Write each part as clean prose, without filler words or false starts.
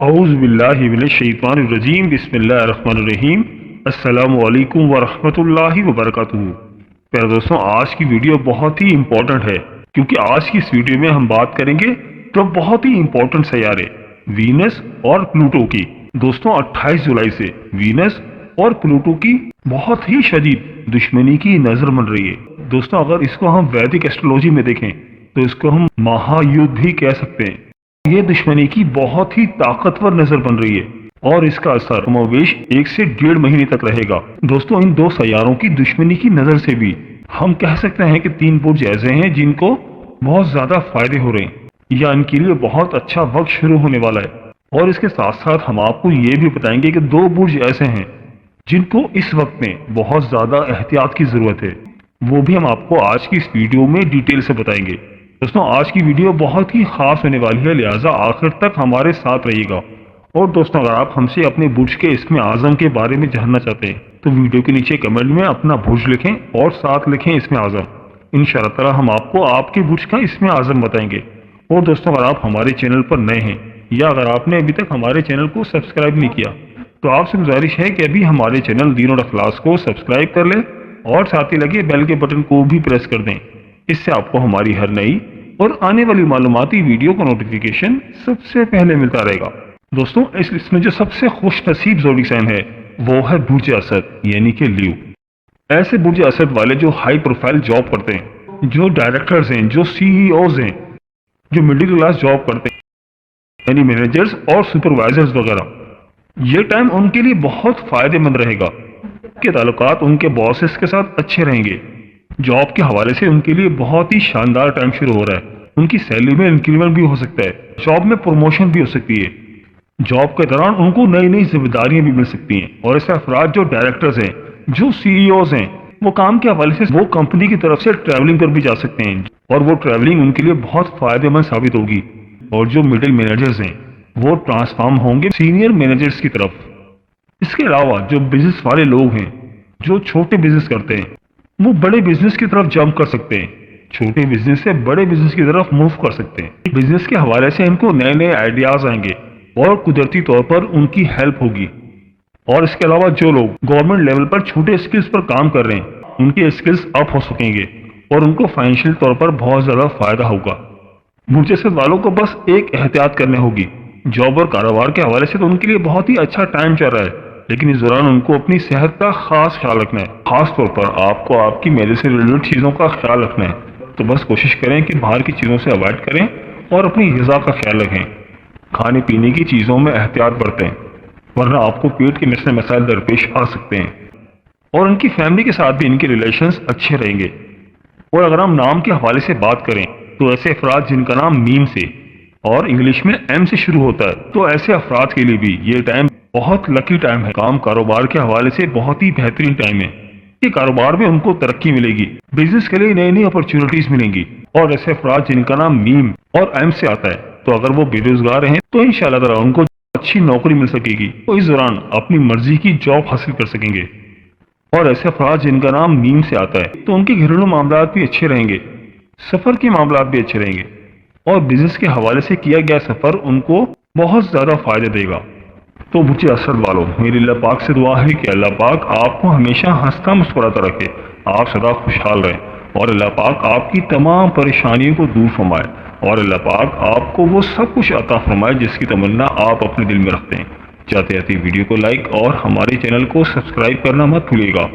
اعوذ باللہ من الشیطان الرجیم بسم اللہ الرحمن الرحیم السلام علیکم ورحمۃ اللہ وبرکاتہ۔ پیارے دوستوں، آج کی ویڈیو بہت ہی امپورٹنٹ ہے کیونکہ آج کی اس ویڈیو میں ہم بات کریں گے تو بہت ہی امپورٹنٹ سیارے وینس اور پلوٹو کی۔ دوستوں، 28 جولائی سے وینس اور پلوٹو کی بہت ہی شدید دشمنی کی نظر بن رہی ہے۔ دوستوں، اگر اس کو ہم ویدک ایسٹرولوجی میں دیکھیں تو اس کو ہم مہا یدھ بھی کہہ سکتے ہیں۔ یہ دشمنی کی بہت ہی طاقتور نظر بن رہی ہے اور اس کا اثر کموبیش 1 سے 1.5 مہینے تک رہے گا۔ دوستوں، ان دو سیاروں کی دشمنی کی نظر سے بھی ہم کہہ سکتے ہیں کہ 3 برج ایسے ہیں جن کو بہت زیادہ فائدے ہو رہے ہیں یا ان کے لیے بہت اچھا وقت شروع ہونے والا ہے۔ اور اس کے ساتھ ساتھ ہم آپ کو یہ بھی بتائیں گے کہ 2 برج ایسے ہیں جن کو اس وقت میں بہت زیادہ احتیاط کی ضرورت ہے، وہ بھی ہم آپ کو آج کی اس ویڈیو میں ڈیٹیل سے بتائیں گے۔ دوستوں، آج کی ویڈیو بہت ہی خاص ہونے والی ہے، لہٰذا آخر تک ہمارے ساتھ رہیے گا۔ اور دوستوں، اگر آپ ہم سے اپنے برج کے اسم اعظم کے بارے میں جاننا چاہتے ہیں تو ویڈیو کے نیچے کمنٹ میں اپنا برج لکھیں اور ساتھ لکھیں اسم اعظم۔ انشاءاللہ تعالی ہم آپ کو آپ کے برج کا اسم اعظم بتائیں گے۔ اور دوستوں، اگر آپ ہمارے چینل پر نئے ہیں یا اگر آپ نے ابھی تک ہمارے چینل کو سبسکرائب نہیں کیا تو آپ سے گزارش ہے کہ ابھی ہمارے چینل دین اور اخلاص کو سبسکرائب کر لیں اور ساتھ ہی لگے بیل کے بٹن کو بھی پریس کر دیں۔ اس سے آپ کو ہماری ہر نئی اور آنے والی معلوماتی ویڈیو کا نوٹیفیکیشن سب سے پہلے ملتا رہے گا۔ دوستوں، اس میں جو سب سے خوش نصیب زوڈی سائن ہے وہ ہے برج اسد یعنی کہ لیو۔ ایسے برج اسد والے جو ہائی پروفائل جاب کرتے ہیں، جو ڈائریکٹرز ہیں، جو سی ای اوز ہیں، جو مڈل کلاس جاب کرتے ہیں یعنی مینیجرز اور سپروائزرز وغیرہ، یہ ٹائم ان کے لیے بہت فائدے مند رہے گا۔ ان کے تعلقات ان کے باسز کے ساتھ اچھے رہیں گے۔ جاب کے حوالے سے ان کے لیے بہت ہی شاندار ٹائم شروع ہو رہا ہے۔ ان کی سیلری میں انکریمنٹ بھی ہو سکتا ہے، جاب میں پروموشن بھی ہو سکتی ہے۔ جاب کے دوران ان کو نئی نئی ذمہ داریاں بھی مل سکتی ہیں۔ اور ایسے افراد جو ڈائریکٹرز ہیں، جو سی ای اوز ہیں، وہ کام کے حوالے سے وہ کمپنی کی طرف سے ٹریولنگ پر بھی جا سکتے ہیں اور وہ ٹریولنگ ان کے لیے بہت فائدے مند ثابت ہوگی۔ اور جو مڈل مینیجرز ہیں وہ ٹرانسفارم ہوں گے سینئر مینیجرز کی طرف۔ اس کے علاوہ جو بزنس والے لوگ ہیں، جو چھوٹے بزنس کرتے ہیں، وہ بڑے بزنس کی طرف جمپ کر سکتے ہیں، چھوٹے بزنس سے بڑے بزنس کی طرف موو کر سکتے ہیں۔ بزنس کے حوالے سے ان کو نئے نئے آئیڈیاز آئیں گے اور قدرتی طور پر ان کی ہیلپ ہوگی۔ اور اس کے علاوہ جو لوگ گورنمنٹ لیول پر چھوٹے اسکلز پر کام کر رہے ہیں، ان کے اسکلز اپ ہو سکیں گے اور ان کو فائنینشیل طور پر بہت زیادہ فائدہ ہوگا۔ برج اسد والوں کو بس ایک احتیاط کرنے ہوگی۔ جاب اور کاروبار کے حوالے سے تو ان کے لیے بہت ہی اچھا ٹائم چل رہا ہے، لیکن اس دوران ان کو اپنی صحت کا خاص خیال رکھنا ہے۔ خاص طور پر آپ کو آپ کی معدے سے ریلیٹڈ چیزوں کا خیال رکھنا ہے۔ تو بس کوشش کریں کہ باہر کی چیزوں سے اوائڈ کریں اور اپنی غذا کا خیال رکھیں۔ کھانے پینے کی چیزوں میں احتیاط برتیں، ورنہ آپ کو پیٹ کے مسئلے مسائل درپیش آ سکتے ہیں۔ اور ان کی فیملی کے ساتھ بھی ان کے ریلیشنز اچھے رہیں گے۔ اور اگر ہم نام کے حوالے سے بات کریں تو ایسے افراد جن کا نام میم سے اور انگلش میں ایم سے شروع ہوتا ہے، تو ایسے افراد کے لیے بھی یہ ٹائم بہت لکی ٹائم ہے۔ کام کاروبار کے حوالے سے بہت ہی بہترین ٹائم ہے کہ کاروبار میں ان کو ترقی ملے گی، بزنس کے لیے نئی نئی اپرچونٹیز ملیں گی۔ اور ایسے افراد جن کا نام میم اور ایم سے آتا ہے، تو اگر وہ بے روزگار ہیں تو انشاءاللہ تعالی ان کو اچھی نوکری مل سکے گی، تو اس دوران اپنی مرضی کی جاب حاصل کر سکیں گے۔ اور ایسے افراد جن کا نام میم سے آتا ہے تو ان کے گھریلو معاملات بھی اچھے رہیں گے، سفر کے معاملات بھی اچھے رہیں گے اور بزنس کے حوالے سے کیا گیا سفر ان کو بہت زیادہ فائدہ دے گا۔ تو برج اسد والوں، میری اللہ پاک سے دعا ہے کہ اللہ پاک آپ کو ہمیشہ ہنستا مسکراتا رکھے، آپ سدا خوشحال رہیں اور اللہ پاک آپ کی تمام پریشانیوں کو دور فرمائے اور اللہ پاک آپ کو وہ سب کچھ عطا فرمائے جس کی تمنا آپ اپنے دل میں رکھتے ہیں۔ چاہتے آتی ویڈیو کو لائک اور ہمارے چینل کو سبسکرائب کرنا مت بھولیے گا۔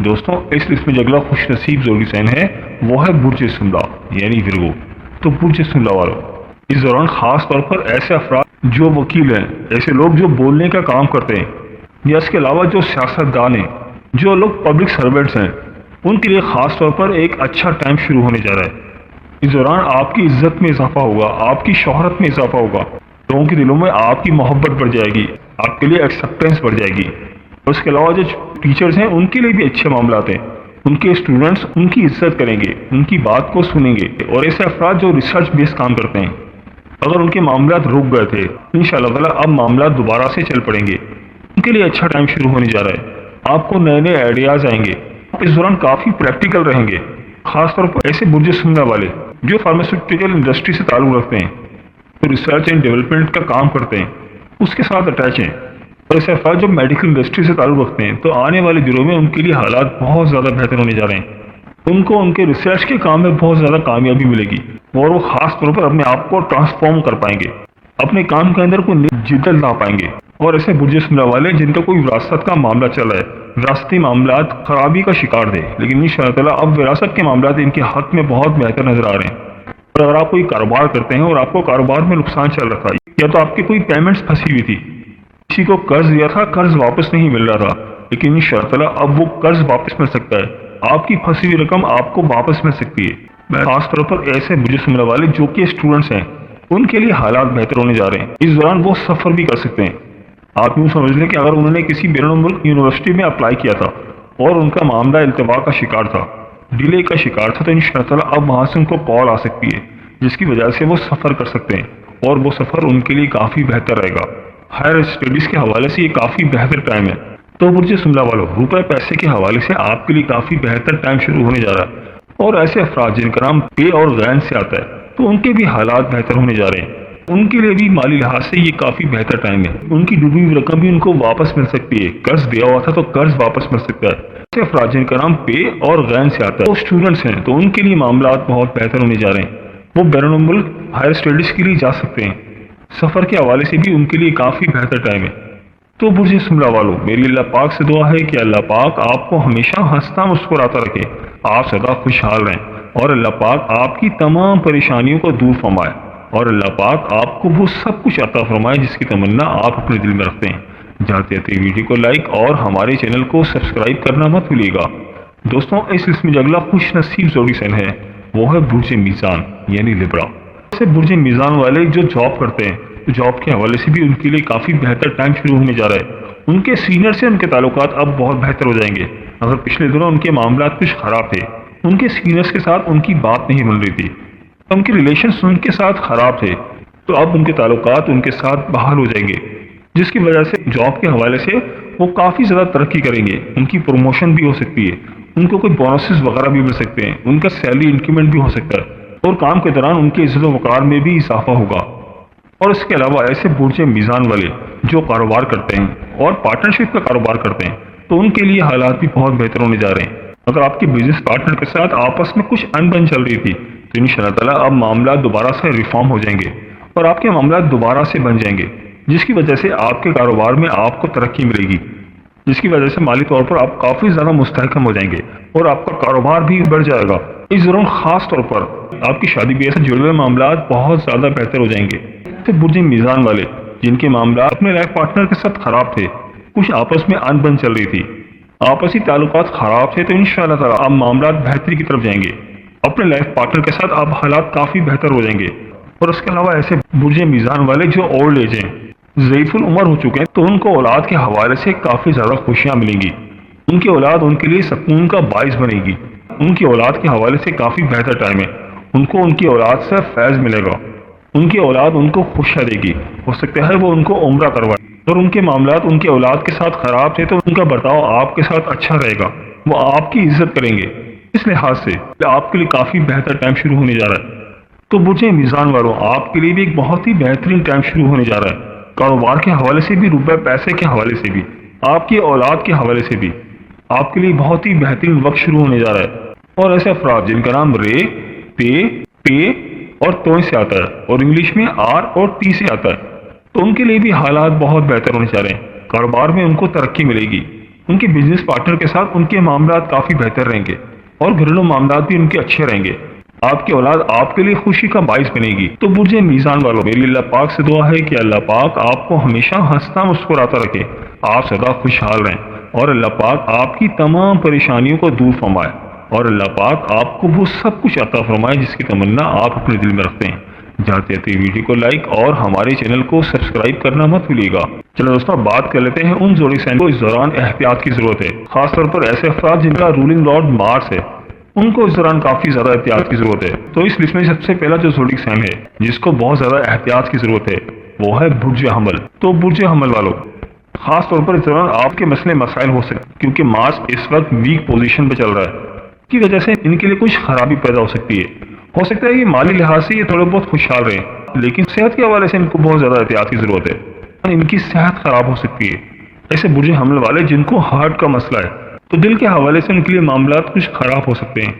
دوستوں، اس لسٹ میں جو اگلا خوش نصیب زوڈی سائن ہے وہ ہے برج سملا یعنی ورگو۔ تو برج سملا والوں، اس دوران خاص طور پر ایسے افراد جو وکیل ہیں، ایسے لوگ جو بولنے کا کام کرتے ہیں یا اس کے علاوہ جو سیاستدان ہیں، جو لوگ پبلک سرونٹس ہیں، ان کے لیے خاص طور پر ایک اچھا ٹائم شروع ہونے جا رہا ہے۔ اس دوران آپ کی عزت میں اضافہ ہوگا، آپ کی شہرت میں اضافہ ہوگا، لوگوں کے دلوں میں آپ کی محبت بڑھ جائے گی، آپ کے لیے ایکسیپٹنس بڑھ جائے گی۔ اور اس کے علاوہ جو ٹیچرز ہیں ان کے لیے بھی اچھے معاملات ہیں، ان کے اسٹوڈنٹس ان کی عزت کریں گے، ان کی بات کو سنیں گے۔ اور ایسے افراد جو ریسرچ بیس کام کرتے ہیں، اگر ان کے معاملات رک گئے تھے انشاءاللہ تعالی اب معاملات دوبارہ سے چل پڑیں گے، ان کے لیے اچھا ٹائم شروع ہونے جا رہا ہے۔ آپ کو نئے نئے آئیڈیاز آئیں گے، آپ اس دوران کافی پریکٹیکل رہیں گے۔ خاص طور پر ایسے برج سملا والے جو فارماسیوٹیکل انڈسٹری سے تعلق رکھتے ہیں، جو ریسرچ اینڈ ڈیولپمنٹ کا کام کرتے ہیں، اس کے ساتھ اٹیچ ہیں، اور ایسے افراد جو میڈیکل انڈسٹری سے تعلق رکھتے ہیں تو آنے والے دنوں میں ان کے لیے حالات بہت زیادہ بہتر ہونے جا رہے ہیں۔ ان کو ان کے ریسرچ کے کام میں بہت زیادہ کامیابی ملے گی، اور وہ خاص طور پر اپنے آپ کو ٹرانسفارم کر پائیں گے، اپنے کام کے اندر کوئی نئی جدت لا پائیں گے۔ اور ایسے برج سملہ والے جن کا کوئی وراثت کا معاملہ چل رہا ہے، وراثتی معاملات خرابی کا شکار تھے، لیکن انشاءاللہ تعالیٰ اب وراثت کے معاملات ان کے حق میں بہت بہتر نظر آ رہے ہیں۔ اور اگر آپ کوئی کاروبار کرتے ہیں اور آپ کو کاروبار میں نقصان چل رہا تھا، یا تو آپ کی کوئی پیمنٹس پھنسی ہوئی تھی، کسی کو قرض دیا تھا، قرض واپس نہیں مل رہا تھا، لیکن انشاءاللہ تعالیٰ اب وہ قرض واپس مل سکتا ہے، آپ کی پھنسی ہوئی رقم آپ کو واپس مل سکتی ہے۔ میں خاص طور پر ایسے برج سملہ والے جو کہ اسٹوڈنٹس ہیں، ان کے لیے حالات بہتر ہونے جا رہے ہیں۔ اس دوران وہ سفر بھی کر سکتے ہیں۔ آپ یوں سمجھ لیں کہ اگر انہوں نے کسی بیرون ملک یونیورسٹی میں اپلائی کیا تھا اور ان کا معاملہ التوا کا شکار تھا، ڈیلے کا شکار تھا، تو انشاءاللہ تعالیٰ اب وہاں سے ان کو کال آ سکتی ہے، جس کی وجہ سے وہ سفر کر سکتے ہیں، اور وہ سفر ان کے لیے کافی بہتر رہے گا۔ ہائر اسٹڈیز کے حوالے سے یہ کافی بہتر ٹائم ہے۔ تو برج سملہ والوں، روپے پیسے کے حوالے سے آپ کے لیے کافی بہتر ٹائم شروع ہونے جا رہا ہے، اور ایسے افراد جن کا نام پے اور غین سے آتا ہے تو ان کے بھی حالات بہتر ہونے جا رہے ہیں۔ ان کے لیے بھی مالی لحاظ سے یہ کافی بہتر ٹائم ہے، ان کی ڈوبی ہوئی رقم بھی ان کو واپس مل سکتی ہے، قرض دیا ہوا تھا تو قرض واپس مل سکتا ہے۔ ایسے افراد جن کا نام پے اور غین سے آتا ہے وہ اسٹوڈنٹس ہیں، تو ان کے لیے معاملات بہت بہتر ہونے جا رہے ہیں، وہ بیرون ملک ہائر اسٹڈیز کے لیے جا سکتے ہیں۔ سفر کے حوالے سے بھی ان کے لیے کافی بہتر ٹائم ہے۔ تو برج سملہ والوں، میری اللہ پاک سے دعا ہے کہ اللہ پاک آپ کو ہمیشہ ہنستا مسکراتا رکھے، آپ سدا خوشحال رہیں، اور اللہ پاک آپ کی تمام پریشانیوں کو دور فرمائے، اور اللہ پاک آپ کو وہ سب کچھ عطا فرمائے جس کی تمنا آپ اپنے دل میں رکھتے ہیں۔ جاتے جاتے ویڈیو کو لائک اور ہمارے چینل کو سبسکرائب کرنا مت بھولیے گا۔ دوستوں، اس لسٹ میں جو اگلا خوش نصیب زوڈی سائن ہے وہ ہے برج میزان یعنی لبرا۔ ایسے برج میزان والے جو جاب کرتے ہیں تو جاب کے حوالے سے بھی ان کے لیے کافی بہتر ٹائم شروع ہونے جا رہا ہے۔ ان کے سینئر سے ان کے تعلقات اب بہت بہتر ہو جائیں گے۔ اگر پچھلے دنوں ان کے معاملات کچھ خراب تھے، ان کے سینئرز کے ساتھ ان کی بات نہیں بن رہی تھی، ان کے ریلیشنز ان کے ساتھ خراب تھے، تو اب ان کے تعلقات ان کے ساتھ بحال ہو جائیں گے، جس کی وجہ سے جاب کے حوالے سے وہ کافی زیادہ ترقی کریں گے، ان کی پروموشن بھی ہو سکتی ہے، ان کو کوئی بونسز وغیرہ بھی مل سکتے ہیں، ان کا سیلری انکریمنٹ بھی ہو سکتا ہے، اور کام کے دوران ان کے عزت و وقار میں بھی اضافہ ہوگا۔ اور اس کے علاوہ ایسے برج میزان والے جو کاروبار کرتے ہیں اور پارٹنرشپ کا کاروبار کرتے ہیں تو ان کے لیے حالات بھی بہت بہتر ہونے جا رہے ہیں۔ اگر آپ کے بزنس پارٹنر کے ساتھ آپس میں کچھ انبن چل رہی تھی تو انشاءاللہ تعالیٰ اب معاملات دوبارہ سے ریفارم ہو جائیں گے، اور آپ کے معاملات دوبارہ سے بن جائیں گے، جس کی وجہ سے آپ کے کاروبار میں آپ کو ترقی ملے گی، جس کی وجہ سے مالی طور پر آپ کافی زیادہ مستحکم ہو جائیں گے، اور آپ کا کاروبار بھی بڑھ جائے گا۔ اس دوران خاص طور پر آپ کی شادی بیاہ سے جڑے ہوئے معاملات بہت زیادہ بہتر ہو جائیں گے۔ برج میزان والے جن کے معاملات اپنے لائف پارٹنر کے ساتھ خراب تھے، کچھ آپس میں ان بن چل رہی تھی، آپسی تعلقات خراب تھے، تو انشاءاللہ تعالیٰ اب معاملات بہتری کی طرف جائیں گے، اپنے لائف پارٹنر کے ساتھ اب حالات کافی بہتر ہو جائیں گے۔ اور اس کے علاوہ ایسے برج میزان والے جو اولڈ ایج ہیں، ضعیف العمر ہو چکے ہیں، تو ان کو اولاد کے حوالے سے کافی زیادہ خوشیاں ملیں گی، ان کی اولاد ان کے لیے سکون کا باعث بنے گی، ان کی اولاد کے حوالے سے کافی بہتر ٹائم ہے، ان کو ان کی اولاد سے فیض ملے گا، ان کی اولاد ان کو خوشیاں دے گی، ہو سکتا ہے وہ ان کو عمرہ کروائے، اور ان کے معاملات ان کے اولاد کے ساتھ خراب تھے تو ان کا برتاؤ آپ کے ساتھ اچھا رہے گا، وہ آپ کی عزت کریں گے۔ اس لحاظ سے آپ کے لیے کافی بہتر ٹائم شروع ہونے جا رہا ہے۔ تو برج میزان والوں، آپ کے لیے بھی ایک بہت ہی بہترین ٹائم شروع ہونے جا رہا ہے، کاروبار کے حوالے سے بھی، روپے پیسے کے حوالے سے بھی، آپ کی اولاد کے حوالے سے بھی آپ کے لیے بہت ہی بہترین وقت شروع ہونے جا رہا ہے۔ اور ایسے افراد جن کا نام رے، پے، ٹے اور توئیں سے آتا ہے، اور انگلش میں آر اور ٹی سے آتا ہے، تو ان کے لیے بھی حالات بہت بہتر ہونے جا رہے ہیں، کاروبار میں ان کو ترقی ملے گی، ان کے بزنس پارٹنر کے ساتھ ان کے معاملات کافی بہتر رہیں گے، اور گھریلو معاملات بھی ان کے اچھے رہیں گے، آپ کی اولاد آپ کے لیے خوشی کا باعث بنے گی۔ تو برج میزان والوں، میری اللہ پاک سے دعا ہے کہ اللہ پاک آپ کو ہمیشہ ہنستا مسکراتا رکھے، آپ سدا خوشحال رہیں، اور اللہ پاک آپ کی تمام پریشانیوں کو دور فرمائے، اور اللہ پاک آپ کو وہ سب کچھ عطا فرمائے جس کی تمنا آپ اپنے دل میں رکھتے ہیں۔ جاتے جاتے ویڈیو کو لائک اور ہمارے چینل کو سبسکرائب کرنا مت بھولیے گا۔ چلو دوستوں، بات کر لیتے ہیں ان زوڈی سائن کو اس دوران احتیاط کی ضرورت ہے، خاص طور پر ایسے افراد جن کا رولنگ لارڈ مارس ہے، ان کو اس دوران کافی زیادہ احتیاط کی ضرورت ہے۔ تو اس لسٹ میں سب سے پہلا جو زوڈی سائن ہے جس کو بہت زیادہ احتیاط کی ضرورت ہے وہ ہے برج حمل۔ تو برج حمل والوں، خاص طور پر اس دوران آپ کے مسئلے مسائل ہو سکتے ہیں، کیونکہ مارس اس وقت ویک پوزیشن پہ چل رہا ہے، کی وجہ سے ان کے لیے کچھ خرابی پیدا ہو سکتی ہے۔ ہو سکتا ہے کہ مالی لحاظ سے یہ تھوڑے بہت خوشحال رہیں، لیکن صحت کے حوالے سے ان کو بہت زیادہ احتیاط کی ضرورت ہے۔ ان کی صحت خراب ہو سکتی ہے۔ ایسے برج حمل والے جن کو ہارٹ کا مسئلہ ہے تو دل کے حوالے سے ان کے لیے معاملات کچھ خراب ہو سکتے ہیں،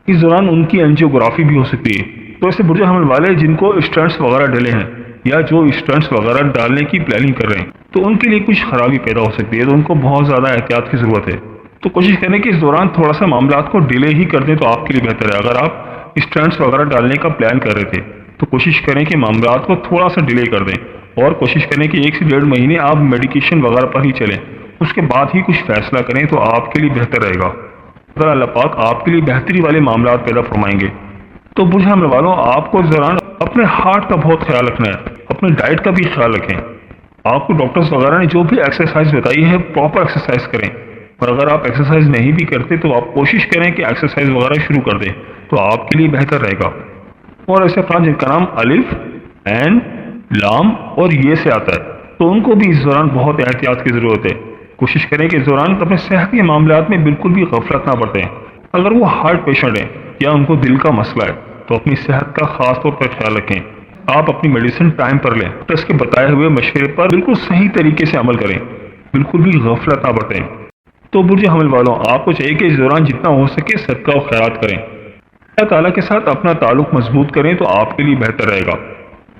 اس دوران ان کی انجیوگرافی بھی ہو سکتی ہے۔ تو ایسے برج حمل والے جن کو اسٹنٹس وغیرہ ڈلے ہیں یا جو اسٹنٹس وغیرہ ڈالنے کی پلاننگ کر رہے ہیں تو ان کے لیے کچھ خرابی پیدا ہو سکتی ہے، تو ان کو بہت زیادہ احتیاط کی ضرورت ہے۔ تو کوشش کریں کہ اس دوران تھوڑا سا معاملات کو ڈیلے ہی کر دیں تو آپ کے لیے بہتر ہے۔ اگر آپ اسٹنٹس وغیرہ ڈالنے کا پلان کر رہے تھے تو کوشش کریں کہ معاملات کو تھوڑا سا ڈیلے کر دیں، اور کوشش کریں کہ 1 سے 1.5 مہینے آپ میڈیکیشن وغیرہ پر ہی چلیں، اس کے بعد ہی کچھ فیصلہ کریں تو آپ کے لیے بہتر رہے گا۔ اگر اللہ پاک آپ کے لیے بہتری والے معاملات پیدا فرمائیں گے۔ تو برج حمل والوں، آپ کو اس دوران اپنے ہارٹ کا بہت خیال رکھنا ہے، اپنے ڈائٹ کا بھی خیال رکھیں۔ آپ کو ڈاکٹرز وغیرہ نے جو بھی ایکسرسائز بتائی ہے پراپر ایکسرسائز کریں، اور اگر آپ ایکسرسائز نہیں بھی کرتے تو آپ کوشش کریں کہ ایکسرسائز وغیرہ شروع کر دیں تو آپ کے لیے بہتر رہے گا۔ اور ایسے افراد جن کا نام الف، عین، لام اور یہ سے آتا ہے تو ان کو بھی اس دوران بہت احتیاط کی ضرورت ہے۔ کوشش کریں کہ اس دوران اپنے صحت کے معاملات میں بالکل بھی غفلت نہ برتیں۔ اگر وہ ہارٹ پیشنٹ ہیں یا ان کو دل کا مسئلہ ہے تو اپنی صحت کا خاص طور پر خیال رکھیں۔ آپ اپنی میڈیسن ٹائم پر لیں، ڈاکٹرز کے بتائے ہوئے مشورے پر بالکل صحیح طریقے سے عمل کریں، بالکل بھی غفلت نہ برتیں۔ تو برج حمل والوں، آپ کو چاہیے کہ اس دوران جتنا ہو سکے صدقہ و خیرات کریں، اللہ تعالیٰ کے ساتھ اپنا تعلق مضبوط کریں تو آپ کے لیے بہتر رہے گا۔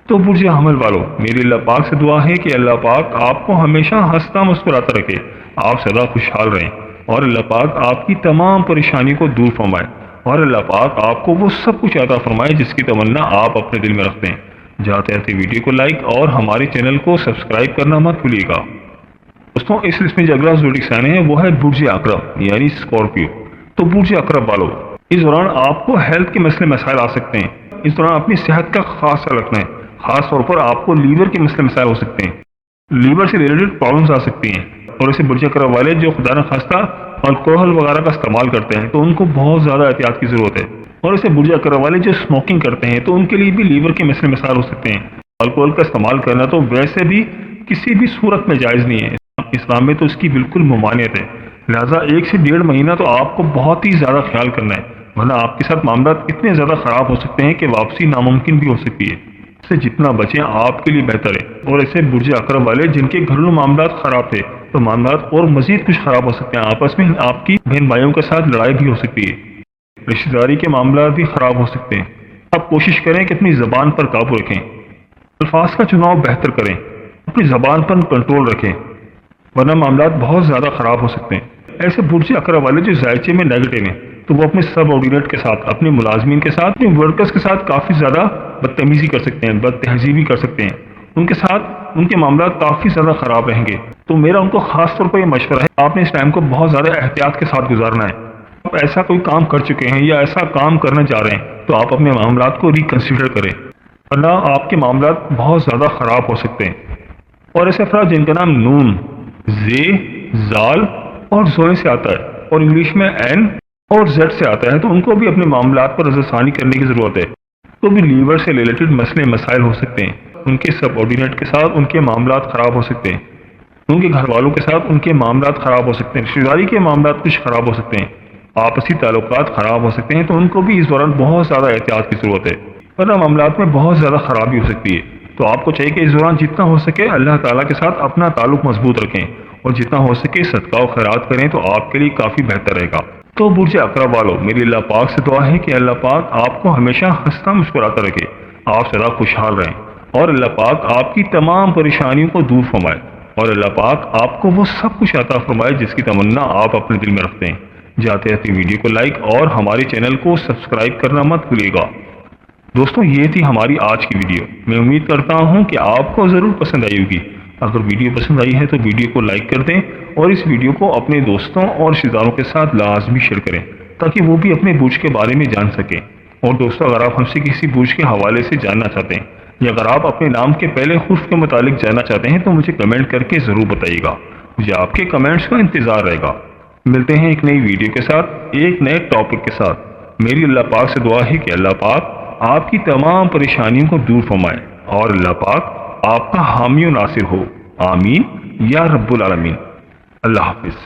تو برج حمل والوں، میری اللہ پاک سے دعا ہے کہ اللہ پاک آپ کو ہمیشہ ہنستا مسکراتا رکھے، آپ سدا خوشحال رہیں، اور اللہ پاک آپ کی تمام پریشانی کو دور فرمائے، اور اللہ پاک آپ کو وہ سب کچھ عطا فرمائے جس کی تمنا آپ اپنے دل میں رکھتے ہیں۔ جاتے رہتے ویڈیو کو لائک اور ہمارے چینل کو سبسکرائب کرنا مت بھولیے گا۔ دوستوں، اس لسٹ میں جو اگلا زوڈک سائن ہے وہ ہے برج عقرب یعنی اسکارپیو۔ تو برج عقرب والوں، اس دوران آپ کو ہیلتھ کے مسئلے مسائل آ سکتے ہیں۔ اس دوران اپنی صحت کا خاص خیال رکھنا ہے، خاص طور پر آپ کو لیور کے مسئلے مسائل ہو سکتے ہیں، لیور سے ریلیٹڈ پرابلمز آ سکتی ہیں۔ اور اسے برج عقرب والے جو خدا نخواستہ الکوہل وغیرہ کا استعمال کرتے ہیں تو ان کو بہت زیادہ احتیاط کی ضرورت ہے۔ اور اسے برج عقرب والے جو اسموکنگ کرتے ہیں تو ان کے لیے بھی لیور کے مسئلے مسائل ہو سکتے ہیں۔ الکوہل کا استعمال کرنا تو ویسے بھی کسی بھی صورت میں جائز نہیں ہے، اسلام میں تو اس کی بالکل ممانعت ہے، لہٰذا 1 سے 1.5 مہینہ تو آپ کو بہت ہی زیادہ خیال کرنا ہے، ورنہ آپ کے ساتھ معاملات اتنے زیادہ خراب ہو سکتے ہیں کہ واپسی ناممکن بھی ہو سکتی ہے۔ اس سے جتنا بچیں آپ کے لیے بہتر ہے۔ اور ایسے برج عقرب والے جن کے گھریلو معاملات خراب تھے تو معاملات اور مزید کچھ خراب ہو سکتے ہیں، آپس میں آپ کی بہن بھائیوں کے ساتھ لڑائی بھی ہو سکتی ہے، رشتہ داری کے معاملات بھی خراب ہو سکتے ہیں۔ اب کوشش کریں کہ اپنی زبان پر قابو رکھیں، الفاظ کا چناؤ بہتر کریں، اپنی زبان پر کنٹرول رکھیں، ورنہ معاملات بہت زیادہ خراب ہو سکتے ہیں۔ ایسے برج عقرب والے جو ذائچے میں نیگیٹو ہیں تو وہ اپنے سب آرڈینیٹ کے ساتھ، اپنے ملازمین کے ساتھ، اپنے ورکرز کے ساتھ کافی زیادہ بدتمیزی کر سکتے ہیں، بد تہذیبی کر سکتے ہیں، ان کے ساتھ ان کے معاملات کافی زیادہ خراب رہیں گے۔ تو میرا ان کو خاص طور پر یہ مشورہ ہے، آپ نے اس ٹائم کو بہت زیادہ احتیاط کے ساتھ گزارنا ہے۔ آپ ایسا کوئی کام کر چکے ہیں یا ایسا کام کرنا چاہ رہے ہیں تو آپ اپنے معاملات کو ریکنسیڈر کریں، ورنہ آپ کے معاملات بہت زیادہ خراب ہو سکتے ہیں۔ اور ایسے افراد جن کا نام نون، زے، زال اور زوئے سے آتا ہے اور انگلش میں این اور زیڈ سے آتا ہے تو ان کو بھی اپنے معاملات پر رضاثانی کرنے کی ضرورت ہے۔ تو بھی لیور سے ریلیٹڈ مسئلے مسائل ہو سکتے ہیں، ان کے سب آرڈینیٹ کے ساتھ ان کے معاملات خراب ہو سکتے ہیں، ان کے گھر والوں کے ساتھ ان کے معاملات خراب ہو سکتے ہیں، رشتہ داری کے معاملات کچھ خراب ہو سکتے ہیں، آپسی تعلقات خراب ہو سکتے ہیں، تو ان کو بھی اس دوران بہت زیادہ احتیاط کی ضرورت ہے، ورنہ معاملات میں بہت زیادہ خرابی ہو سکتی ہے۔ تو آپ کو چاہیے کہ اس دوران جتنا ہو سکے اللہ تعالیٰ کے ساتھ اپنا تعلق مضبوط رکھیں، اور جتنا ہو سکے صدقہ و خیرات کریں تو آپ کے لیے کافی بہتر رہے گا۔ تو برج عقرب والوں، میری اللہ پاک سے دعا ہے کہ اللہ پاک آپ کو ہمیشہ ہنستا مسکراتا رکھے، آپ سدا خوشحال رہیں، اور اللہ پاک آپ کی تمام پریشانیوں کو دور فرمائے، اور اللہ پاک آپ کو وہ سب کچھ عطا فرمائے جس کی تمنا آپ اپنے دل میں رکھتے ہیں۔ جاتے رہتے ویڈیو کو لائک اور ہمارے چینل کو سبسکرائب کرنا مت بھولیے گا۔ دوستوں، یہ تھی ہماری آج کی ویڈیو، میں امید کرتا ہوں کہ آپ کو ضرور پسند آئی ہوگی۔ اگر ویڈیو پسند آئی ہے تو ویڈیو کو لائک کر دیں اور اس ویڈیو کو اپنے دوستوں اور رشتہ داروں کے ساتھ لازمی شیئر کریں تاکہ وہ بھی اپنے برج کے بارے میں جان سکیں۔ اور دوستوں، اگر آپ ہم سے کسی برج کے حوالے سے جاننا چاہتے ہیں یا اگر آپ اپنے نام کے پہلے حرف کے متعلق جاننا چاہتے ہیں تو مجھے کمنٹ کر کے ضرور بتائیے گا، مجھے آپ کے کمنٹس کا انتظار رہے گا۔ ملتے ہیں ایک نئی ویڈیو کے ساتھ، ایک نئے ٹاپک کے ساتھ۔ میری اللہ پاک سے دعا ہے کہ اللہ پاک آپ کی تمام پریشانیوں کو دور فرمائے اور اللہ پاک آپ کا حامی و ناصر ہو، آمین یا رب العالمین۔ اللہ حافظ۔